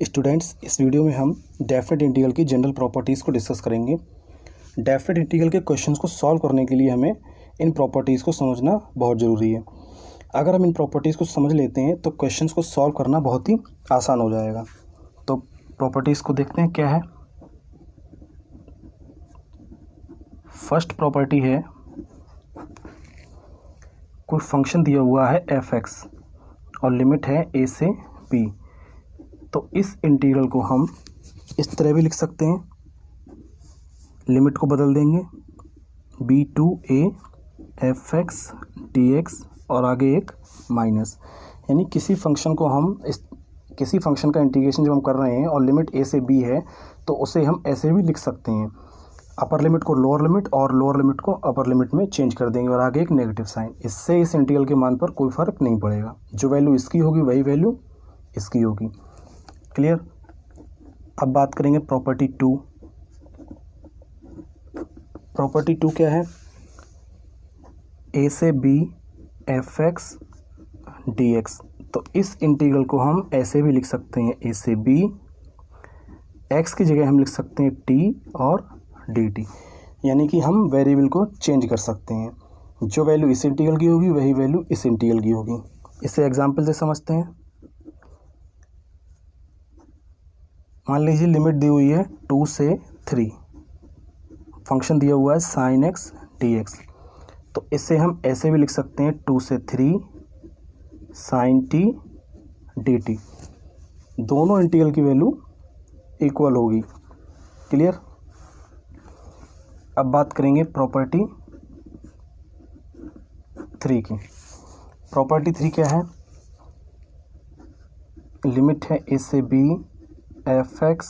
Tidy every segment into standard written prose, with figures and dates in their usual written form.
Students, इस video में हम डेफिनेट इंटीग्रल की जनरल प्रॉपर्टीज़ को डिस्कस करेंगे। डेफिनेट इंटीग्रल के क्वेश्चंस को सॉल्व करने के लिए हमें इन प्रॉपर्टीज़ को समझना बहुत ज़रूरी है। अगर हम इन प्रॉपर्टीज़ को समझ लेते हैं तो क्वेश्चंस को सॉल्व करना बहुत ही आसान हो जाएगा। तो प्रॉपर्टीज़ को देखते हैं क्या है। फर्स्ट प्रॉपर्टी है, कोई फंक्शन दिया हुआ है f(x) और लिमिट है a से b। तो इस इंटीग्रल को हम इस तरह भी लिख सकते हैं, लिमिट को बदल देंगे b to a f(x) dx और आगे एक माइनस, यानी किसी फंक्शन को हम किसी फंक्शन का इंटीग्रेशन जब हम कर रहे हैं और लिमिट a से b है तो उसे हम ऐसे भी लिख सकते हैं, अपर लिमिट को लोअर लिमिट और लोअर लिमिट को अपर लिमिट में चेंज कर देंगे और आगे एक नेगेटिव साइन। इससे इस इंटीग्रल के मान पर कोई फ़र्क नहीं पड़ेगा, जो वैल्यू इसकी होगी वही वैल्यू इसकी होगी। क्लियर। अब बात करेंगे प्रॉपर्टी 2। प्रॉपर्टी 2 क्या है, a से b f(x) dx। तो इस इंटीग्रल को हम ऐसे भी लिख सकते हैं, a से b, x की जगह हम लिख सकते हैं t और dt, यानी कि हम वेरिएबल को चेंज कर सकते हैं, जो वैल्यू इस इंटीग्रल की होगी वही वैल्यू इस इंटीग्रल की होगी। इसे एग्जांपल से समझते हैं। मान लीजिए लिमिट दी हुई है 2 से 3, फंक्शन दिया हुआ है sin x dx। तो इसे हम ऐसे भी लिख सकते हैं 2 से 3 sin t dt। दोनों इंटीग्रल की वैल्यू इक्वल होगी। क्लियर। अब बात करेंगे प्रॉपर्टी 3 की। प्रॉपर्टी 3 क्या है, लिमिट है a से b f(x)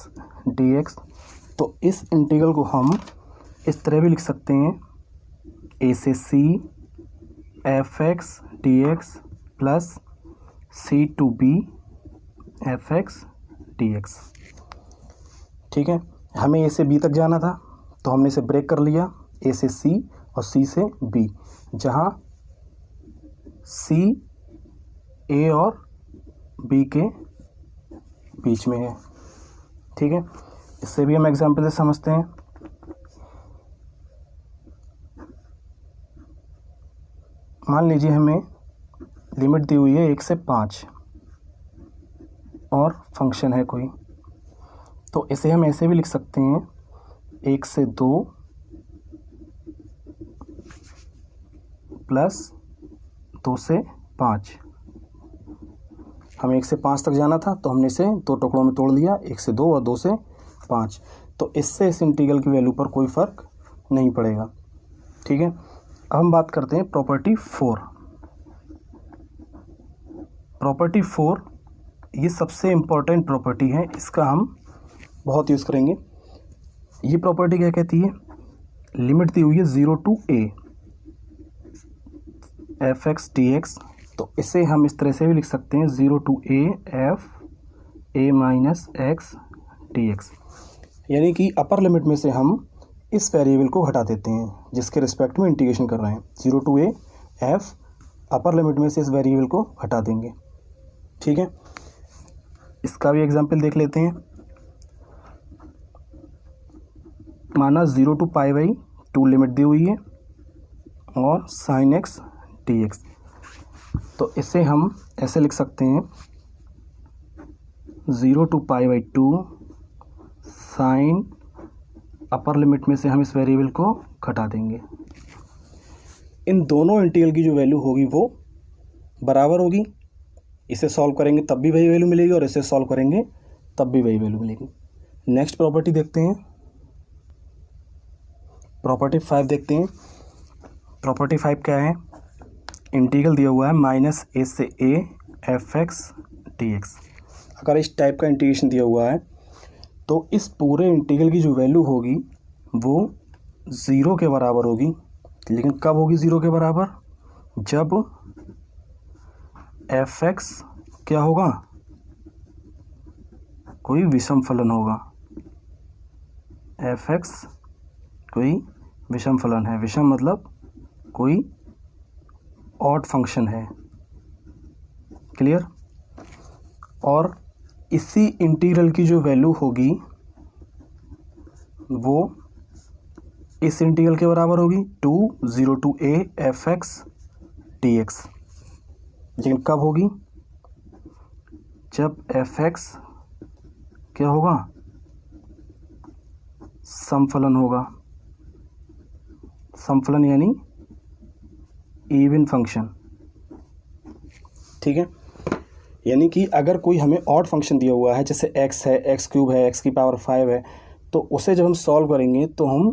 dx। तो इस इंटीग्रल को हम इस तरह भी लिख सकते हैं, a से c f(x) dx plus c to b f(x) dx। ठीक है, हमें a से b तक जाना था तो हमने इसे ब्रेक कर लिया, a से c और c से b, जहाँ c a और b के बीच में है। ठीक है, इससे भी हम एग्जाम्पल से समझते हैं। मान लीजिए हमें लिमिट दी हुई है 1 से 5 और फंक्शन है कोई, तो इसे हम ऐसे भी लिख सकते हैं, 1 से 2 प्लस 2 से 5। हमें 1 से 5 तक जाना था तो हमने इसे 2 टुकड़ों में तोड़ लिया, 1 से 2 और 2 से 5। तो इससे इस इंटीग्रल की वैल्यू पर कोई फ़र्क नहीं पड़ेगा। ठीक है, अब हम बात करते हैं प्रॉपर्टी 4। प्रॉपर्टी 4 ये सबसे इम्पोर्टेंट प्रॉपर्टी है, इसका हम बहुत यूज़ करेंगे। ये प्रॉपर्टी क्या कहती है, लिमिट दी हुई है 0 to a f(x) dx। तो इसे हम इस तरह से भी लिख सकते हैं, 0 to a f a minus x dx, यानी कि अपर लिमिट में से हम इस वेरिएबल को हटा देते हैं जिसके रिस्पेक्ट में इंटीग्रेशन कर रहे हैं। 0 to a f, upper limit में से इस वेरिएबल को हटा देंगे। ठीक है, इसका भी एग्जांपल देख लेते हैं। माना 0 to π/2 लिमिट दी हुई है और sin x dx। तो इसे हम ऐसे लिख सकते हैं, 0 to π/2 साइन, अपर लिमिट में से हम इस वेरिएबल को घटा देंगे। इन दोनों इंटीग्रल की जो वैल्यू होगी वो बराबर होगी। इसे सॉल्व करेंगे तब भी वही वैल्यू मिलेगी और इसे सॉल्व करेंगे तब भी वही वैल्यू मिलेगी। नेक्स्ट प्रॉपर्टी देखते हैं, प्रॉपर्टी 5 देखते हैं। प्रॉपर्टी 5 क्या है, इंटीग्रल दिया हुआ है -a से a f(x) dx। अगर इस टाइप का इंटीग्रेशन दिया हुआ है तो इस पूरे इंटीग्रल की जो वैल्यू होगी वो 0 के बराबर होगी। लेकिन कब होगी 0 के बराबर, जब f(x) क्या होगा, कोई विषम फलन होगा। f(x) कोई विषम फलन है, विषम मतलब कोई ऑड फंक्शन है। क्लियर। और इसी इंटीग्रल की जो वैल्यू होगी वो इस इंटीग्रल के बराबर होगी 2 to a fx dx। लेकिन कब होगी? जब fx क्या होगा? समफलन होगा। समफलन यानी इवन फंक्शन, ठीक है। यानी कि अगर कोई हमें ऑड फंक्शन दिया हुआ है, जैसे x है, x³ है, x की पावर 5 है, तो उसे जब हम सॉल्व करेंगे तो हम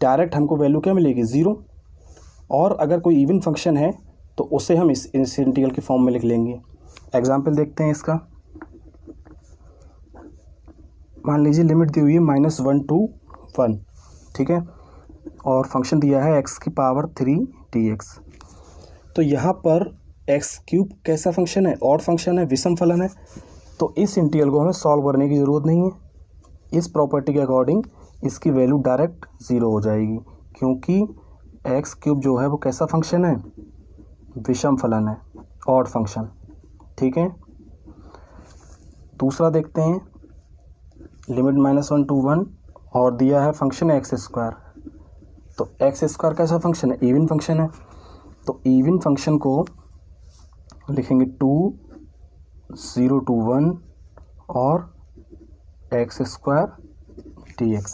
डायरेक्ट हमको वैल्यू क्या मिलेगी? 0। और अगर कोई इवन फंक्शन है तो उसे हम इस इंटीग्रल के फॉर्म में लिख लेंगे। एग्जाम्पल देखते हैं इसका। मान लीजिए लिमिट दी हुई है -1 to 1, ठीक है, और फंक्शन दिया है x की पावर 3 dx। तो यहाँ पर x³ कैसा फंक्शन है? ऑड फंक्शन है, विषम फलन है। तो इस इंटीग्रल को हमें सॉल्व करने की ज़रूरत नहीं है। इस प्रॉपर्टी के अकॉर्डिंग इसकी वैल्यू डायरेक्ट 0 हो जाएगी, क्योंकि x³ जो है वो कैसा फंक्शन है? विषम फलन है, ऑड फंक्शन, ठीक है। दूसरा देखते हैं, लिमिट -1 to 1 और दिया है फंक्शन x²। तो x² कैसा फंक्शन है? इवन फंक्शन है। तो इवन फंक्शन को लिखेंगे 2 0 to 1 और x² dx,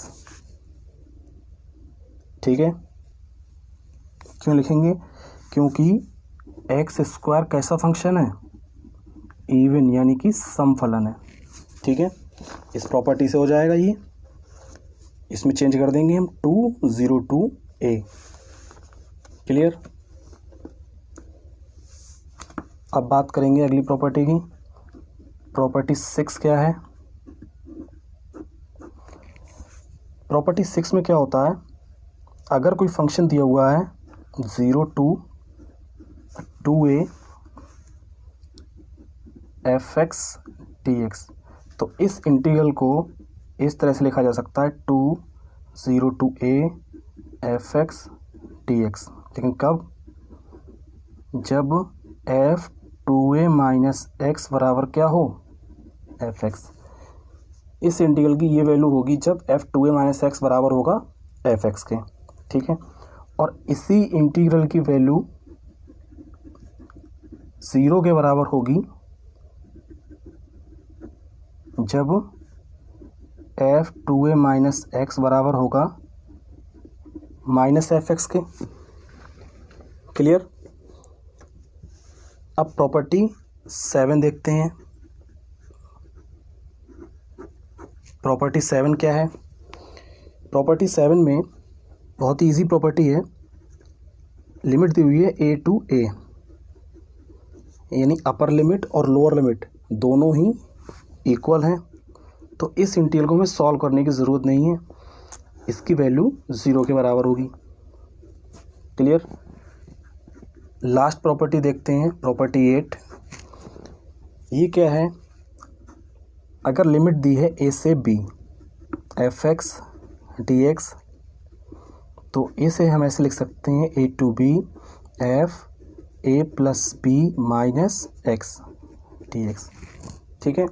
ठीक है। क्यों लिखेंगे? क्योंकि x² कैसा फंक्शन है? इवन यानी कि समफलन है, ठीक है। इस प्रॉपर्टी से हो जाएगा ये। इसमें चेंज कर देंगे हम 2 0 to a। क्लियर? अब बात करेंगे अगली प्रॉपर्टी की। प्रॉपर्टी 6 क्या है? प्रॉपर्टी 6 में क्या होता है? अगर कोई फंक्शन दिया हुआ है 0 to 2a fx dx, तो इस इंटीग्रल को इस तरह से लिखा जा सकता है 2 0 to a fx dx। लेकिन कब? जब f2a माइनस x बराबर क्या हो? fx। इस इंटीग्रल की ये वैल्यू होगी जब f2a माइनस x बराबर होगा fx के, ठीक है। और इसी इंटीग्रल की वैल्यू 0 के बराबर होगी जब f2a माइनस x बराबर होगा माइनस fx के। क्लियर? अब प्रॉपर्टी 7 देखते हैं। प्रॉपर्टी 7 क्या है? प्रॉपर्टी 7 में बहुत ही ईजी प्रॉपर्टी है। लिमिट दी हुई है a to a, यानी अपर लिमिट और लोअर लिमिट दोनों ही इक्वल हैं। तो इस इंटीग्रल को हमें सॉल्व करने की ज़रूरत नहीं है, इसकी वैल्यू 0 के बराबर होगी। क्लियर? लास्ट प्रॉपर्टी देखते हैं, प्रॉपर्टी 8। ये क्या है? अगर लिमिट दी है a से b fx dx, तो इसे हम ऐसे लिख सकते हैं a to b f a plus b minus x dx, ठीक है।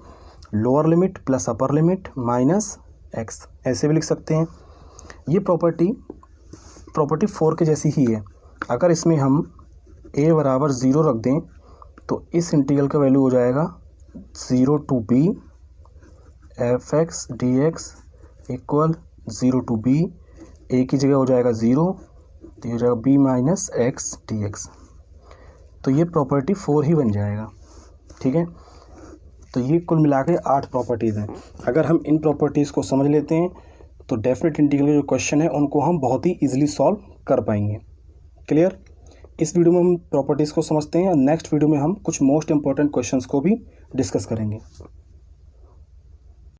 Lower limit plus upper limit minus x, ऐसे भी लिख सकते हैं। ये प्रॉपर्टी 4 के जैसी ही है। अगर इसमें हम a बराबर 0 रख दें तो इस इंटीग्रल का वैल्यू हो जाएगा 0 to b fx dx equal 0 to b, a की जगह हो जाएगा 0, तो ये हो जाएगा b माइनस x dx। तो ये प्रॉपर्टी 4 ही बन जाएगा, ठीक है। तो ये कुल मिला के 8 प्रॉपर्टीज़ हैं। अगर हम इन प्रॉपर्टीज़ को समझ लेते हैं तो डेफिनेट इंटीग्रल के जो क्वेश्चन है उनको हम बहुत ही ईजिली सॉल्व कर पाएंगे। क्लियर? इस वीडियो में हम प्रॉपर्टीज़ को समझते हैं और नेक्स्ट वीडियो में हम कुछ मोस्ट इंपॉर्टेंट क्वेश्चंस को भी डिस्कस करेंगे।